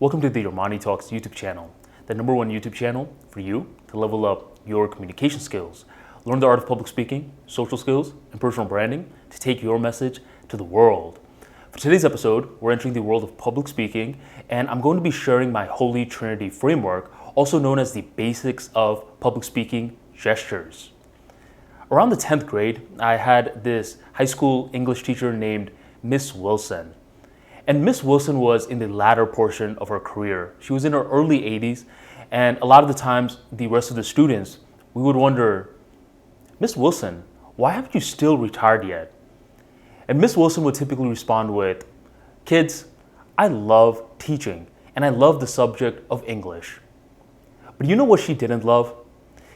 Welcome to the ArmaniTalks YouTube channel, the #1 YouTube channel for you to level up your communication skills, learn the art of public speaking, social skills, and personal branding to take your message to the world. For today's episode, we're entering the world of public speaking, and I'm going to be sharing my Holy Trinity framework, also known as the basics of public speaking gestures. Around the 10th grade, I had this high school English teacher named Miss Wilson. And Miss Wilson was in the latter portion of her career. She was in her early 80s, and a lot of the times, the rest of the students, we would wonder, Miss Wilson, why haven't you still retired yet? And Miss Wilson would typically respond with, kids, I love teaching, and I love the subject of English. But you know what she didn't love?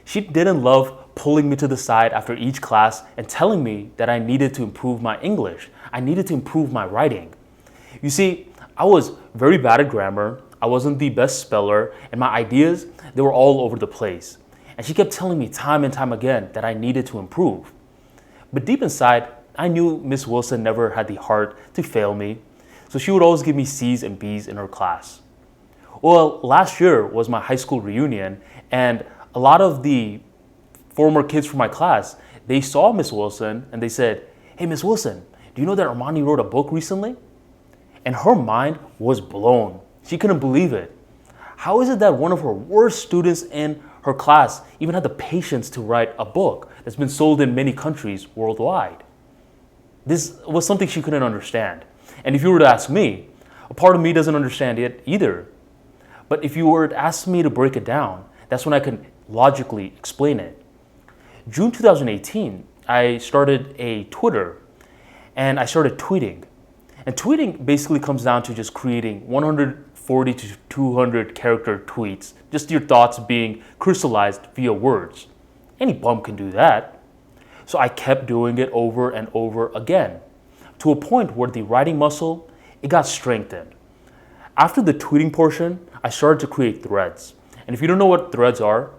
She didn't love pulling me to the side after each class and telling me that I needed to improve my English. I needed to improve my writing. You see, I was very bad at grammar, I wasn't the best speller, and my ideas, they were all over the place. And she kept telling me time and time again that I needed to improve. But deep inside, I knew Miss Wilson never had the heart to fail me, so she would always give me C's and B's in her class. Well, last year was my high school reunion, and a lot of the former kids from my class, they saw Miss Wilson and they said, hey, Miss Wilson, do you know that Armani wrote a book recently? And her mind was blown. She couldn't believe it. How is it that one of her worst students in her class even had the patience to write a book that's been sold in many countries worldwide? This was something she couldn't understand. And if you were to ask me, a part of me doesn't understand it either. But if you were to ask me to break it down, that's when I could logically explain it. June 2018, I started a Twitter and I started tweeting. And tweeting basically comes down to just creating 140 to 200 character tweets, just your thoughts being crystallized via words. Any bum can do that. So I kept doing it over and over again, to a point where the writing muscle, it got strengthened. After the tweeting portion, I started to create threads. And if you don't know what threads are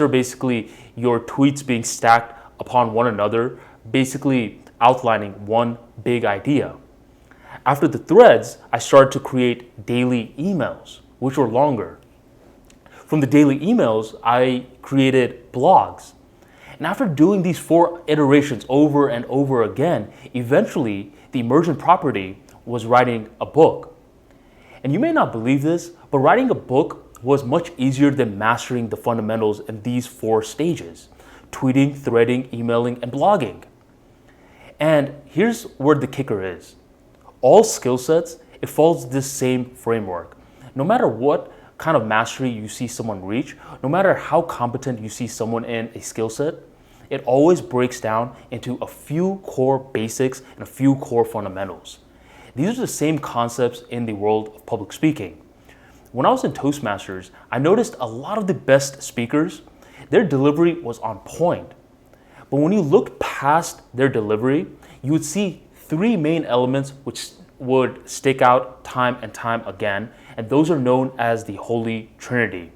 basically your tweets being stacked upon one another, basically outlining one big idea. After the threads, I started to create daily emails, which were longer. From the daily emails, I created blogs. And after doing these 4 iterations over and over again, eventually the emergent property was writing a book. And you may not believe this, but writing a book was much easier than mastering the fundamentals in these 4 stages: tweeting, threading, emailing, and blogging. And here's where the kicker is. All skill sets, it follows this same framework. No matter what kind of mastery you see someone reach, no matter how competent you see someone in a skill set, it always breaks down into a few core basics and a few core fundamentals. These are the same concepts in the world of public speaking. When I was in Toastmasters, I noticed a lot of the best speakers, their delivery was on point. But when you looked past their delivery, you would see 3 main elements which would stick out time and time again, and those are known as the Holy Trinity: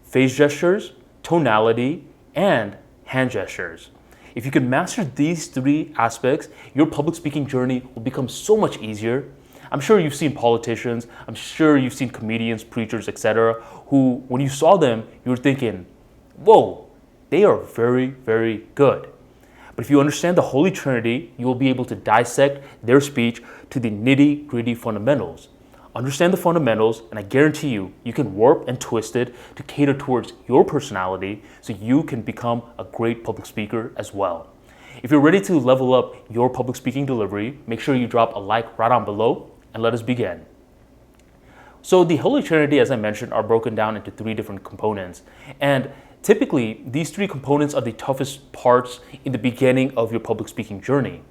face gestures, tonality, and hand gestures. If you can master these 3 aspects, your public speaking journey will become so much easier. I'm sure you've seen politicians, I'm sure you've seen comedians, preachers, etc., who, when you saw them, you were thinking, whoa, they are very, very good. But if you understand the Holy Trinity, you will be able to dissect their speech to the nitty-gritty fundamentals. Understand the fundamentals, and I guarantee you, you can warp and twist it to cater towards your personality so you can become a great public speaker as well. If you're ready to level up your public speaking delivery, make sure you drop a like right on below, and let us begin. So the Holy Trinity, as I mentioned, are broken down into 3 different components. And typically, these 3 components are the toughest parts in the beginning of your public speaking journey.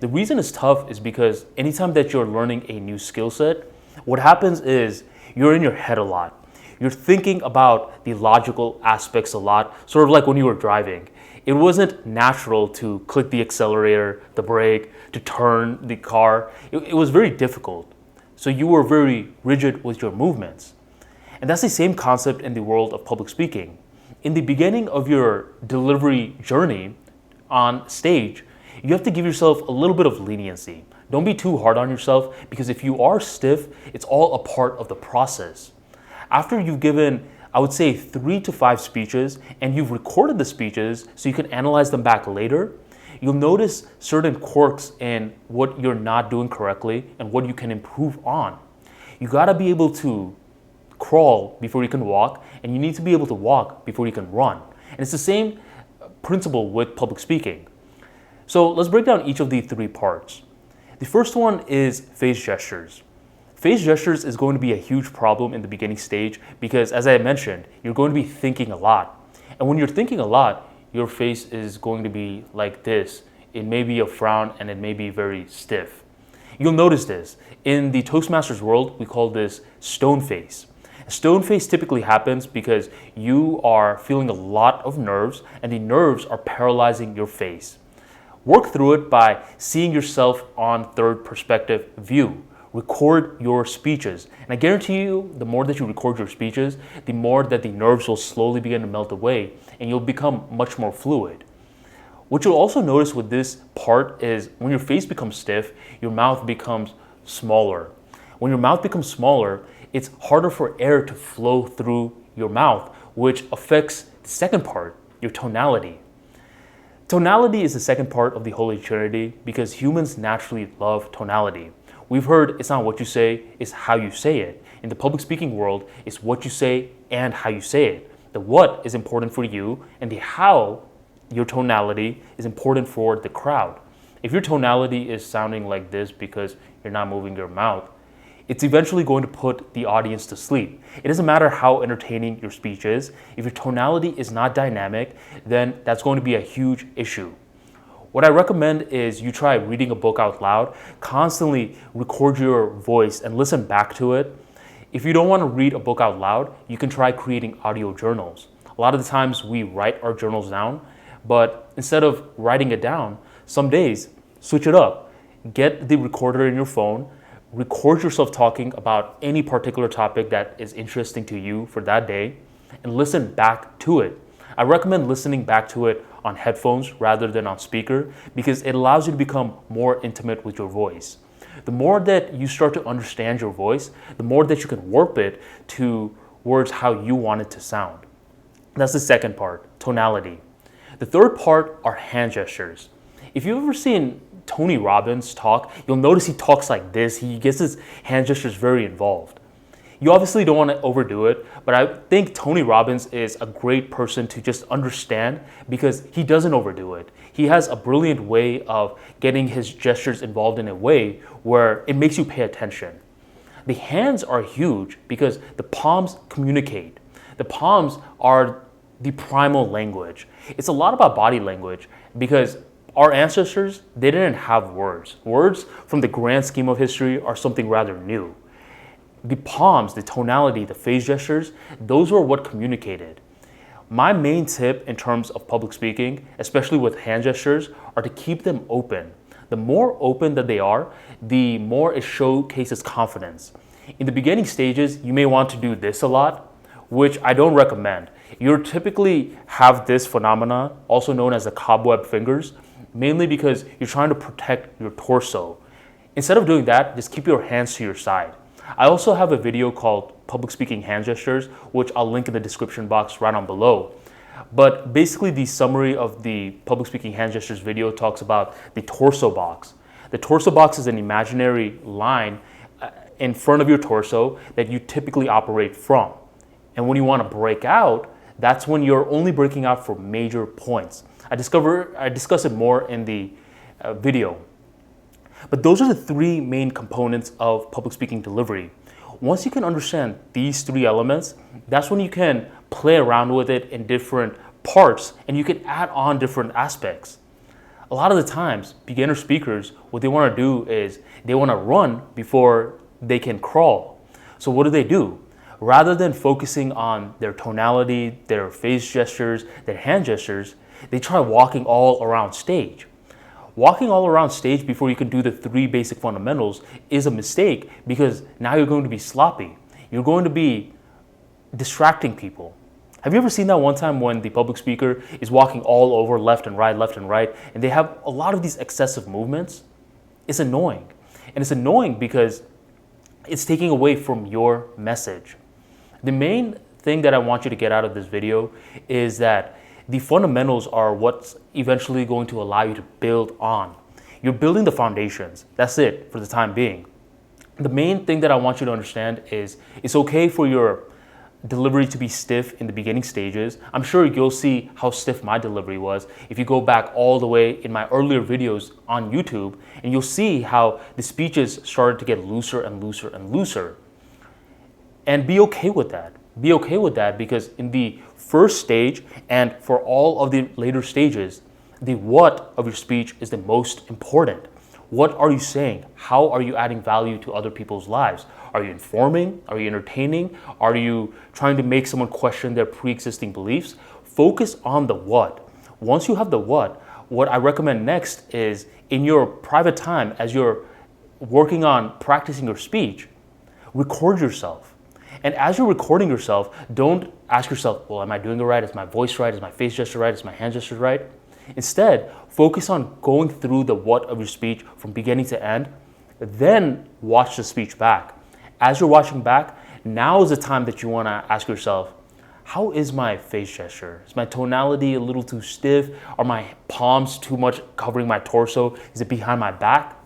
The reason it's tough is because anytime that you're learning a new skill set, what happens is you're in your head a lot. You're thinking about the logical aspects a lot, sort of like when you were driving. It wasn't natural to click the accelerator, the brake, to turn the car. It was very difficult. So you were very rigid with your movements. And that's the same concept in the world of public speaking. In the beginning of your delivery journey on stage, you have to give yourself a little bit of leniency. Don't be too hard on yourself, because if you are stiff, it's all a part of the process. After you've given, I would say, 3 to 5 speeches, and you've recorded the speeches so you can analyze them back later, you'll notice certain quirks in what you're not doing correctly and what you can improve on. You gotta be able to crawl before you can walk, and you need to be able to walk before you can run. And it's the same principle with public speaking. So let's break down each of the 3 parts. The first one is face gestures. Face gestures is going to be a huge problem in the beginning stage because, as I mentioned, you're going to be thinking a lot. And when you're thinking a lot, your face is going to be like this. It may be a frown and it may be very stiff. You'll notice this. In the Toastmasters world, we call this stone face. Stone face typically happens because you are feeling a lot of nerves and the nerves are paralyzing your face. Work through it by seeing yourself on third perspective view. Record your speeches. And I guarantee you, the more that you record your speeches, the more that the nerves will slowly begin to melt away and you'll become much more fluid. What you'll also notice with this part is when your face becomes stiff, your mouth becomes smaller. When your mouth becomes smaller, it's harder for air to flow through your mouth, which affects the second part, your tonality. Tonality is the second part of the Holy Trinity because humans naturally love tonality. We've heard it's not what you say, it's how you say it. In the public speaking world, it's what you say and how you say it. The what is important for you, and the how, your tonality, is important for the crowd. If your tonality is sounding like this because you're not moving your mouth, it's eventually going to put the audience to sleep. It doesn't matter how entertaining your speech is. If your tonality is not dynamic, then that's going to be a huge issue. What I recommend is you try reading a book out loud, constantly record your voice and listen back to it. If you don't want to read a book out loud, you can try creating audio journals. A lot of the times we write our journals down, but instead of writing it down, some days, switch it up. Get the recorder in your phone, record yourself talking about any particular topic that is interesting to you for that day, and listen back to it. I recommend listening back to it on headphones rather than on speaker because it allows you to become more intimate with your voice. The more that you start to understand your voice, the more that you can warp it towards how you want it to sound. That's the second part, tonality. The third part are hand gestures. If you've ever seen Tony Robbins talk, you'll notice he talks like this. He gets his hand gestures very involved. You obviously don't want to overdo it, but I think Tony Robbins is a great person to just understand because he doesn't overdo it. He has a brilliant way of getting his gestures involved in a way where it makes you pay attention. The hands are huge because the palms communicate. The palms are the primal language. It's a lot about body language because our ancestors, they didn't have words. Words, from the grand scheme of history, are something rather new. The palms, the tonality, the face gestures, those were what communicated. My main tip in terms of public speaking, especially with hand gestures, are to keep them open. The more open that they are, the more it showcases confidence. In the beginning stages, you may want to do this a lot, which I don't recommend. You typically have this phenomena, also known as the cobweb fingers, mainly because you're trying to protect your torso. Instead of doing that, just keep your hands to your side. I also have a video called Public Speaking Hand Gestures, which I'll link in the description box right on below. But basically the summary of the Public Speaking Hand Gestures video talks about the torso box. The torso box is an imaginary line in front of your torso that you typically operate from. And when you want to break out, that's when you're only breaking out for major points. I discuss it more in the video. But those are the 3 main components of public speaking delivery. Once you can understand these 3 elements, that's when you can play around with it in different parts and you can add on different aspects. A lot of the times, beginner speakers, what they want to do is they want to run before they can crawl. So what do? Rather than focusing on their tonality, their face gestures, their hand gestures, they try walking all around stage. Walking all around stage before you can do the 3 basic fundamentals is a mistake because now you're going to be sloppy. You're going to be distracting people. Have you ever seen that one time when the public speaker is walking all over left and right, and they have a lot of these excessive movements? It's annoying. And it's annoying because it's taking away from your message. The main thing that I want you to get out of this video is that the fundamentals are what's eventually going to allow you to build on. You're building the foundations. That's it for the time being. The main thing that I want you to understand is it's okay for your delivery to be stiff in the beginning stages. I'm sure you'll see how stiff my delivery was if you go back all the way in my earlier videos on YouTube, and you'll see how the speeches started to get looser and looser and looser. And be okay with that. Be okay with that, because in the first stage and for all of the later stages, the what of your speech is the most important. What are you saying? How are you adding value to other people's lives? Are you informing? Are you entertaining? Are you trying to make someone question their pre-existing beliefs? Focus on the what. Once you have the what I recommend next is, in your private time, as you're working on practicing your speech, record yourself. And as you're recording yourself, don't ask yourself, well, am I doing it right? Is my voice right? Is my face gesture right? Is my hand gesture right? Instead, focus on going through the what of your speech from beginning to end, then watch the speech back. As you're watching back, now is the time that you want to ask yourself, how is my face gesture? Is my tonality a little too stiff? Are my palms too much covering my torso? Is it behind my back?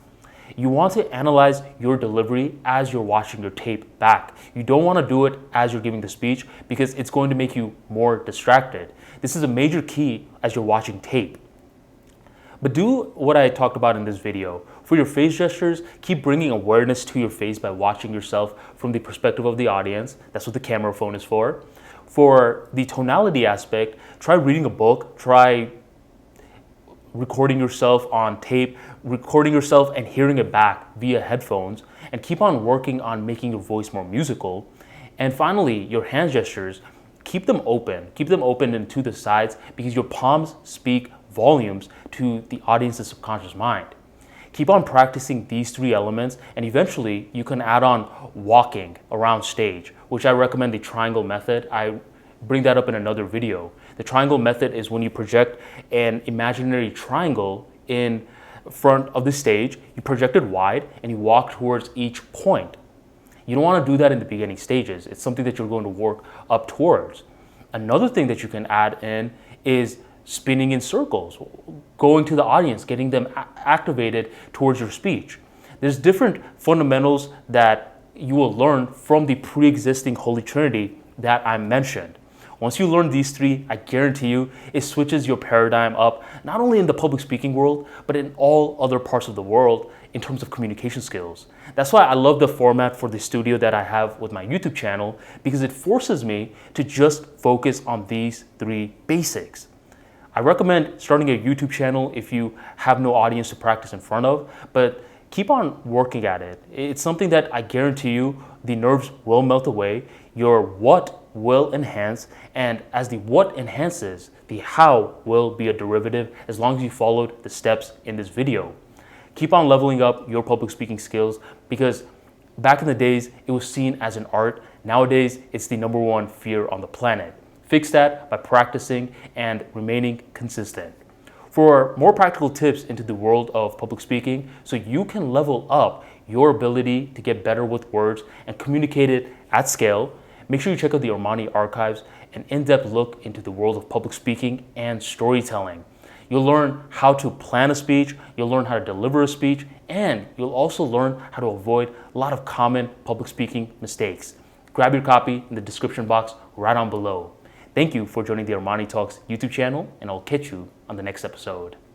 You want to analyze your delivery as you're watching your tape back. You don't want to do it as you're giving the speech, because it's going to make you more distracted. This is a major key as you're watching tape. But do what I talked about in this video. For your face gestures, keep bringing awareness to your face by watching yourself from the perspective of the audience. That's what the camera phone is for. For the tonality aspect, try reading a book, try recording yourself on tape, recording yourself and hearing it back via headphones, and keep on working on making your voice more musical. And finally, your hand gestures, keep them open and to the sides, because your palms speak volumes to the audience's subconscious mind. Keep on practicing these three elements, and eventually you can add on walking around stage, which I recommend the triangle method. I bring that up in another video. The triangle method is when you project an imaginary triangle in front of the stage, you project it wide, and you walk towards each point. You don't want to do that in the beginning stages. It's something that you're going to work up towards. Another thing that you can add in is spinning in circles, going to the audience, getting them activated towards your speech. There's different fundamentals that you will learn from the pre-existing Holy Trinity that I mentioned. Once you learn these three, I guarantee you, it switches your paradigm up, not only in the public speaking world, but in all other parts of the world in terms of communication skills. That's why I love the format for the studio that I have with my YouTube channel, because it forces me to just focus on these three basics. I recommend starting a YouTube channel if you have no audience to practice in front of, but keep on working at it. It's something that I guarantee you the nerves will melt away, your what will enhance, and as the what enhances, the how will be a derivative, as long as you followed the steps in this video. Keep on leveling up your public speaking skills, because back in the days, it was seen as an art. Nowadays, it's the #1 fear on the planet. Fix that by practicing and remaining consistent. For more practical tips into the world of public speaking, so you can level up your ability to get better with words and communicate it at scale, make sure you check out the Armani archives, an in-depth look into the world of public speaking and storytelling. You'll learn how to plan a speech, you'll learn how to deliver a speech, and you'll also learn how to avoid a lot of common public speaking mistakes. Grab your copy in the description box right on below. Thank you for joining the ArmaniTalks YouTube channel, and I'll catch you on the next episode.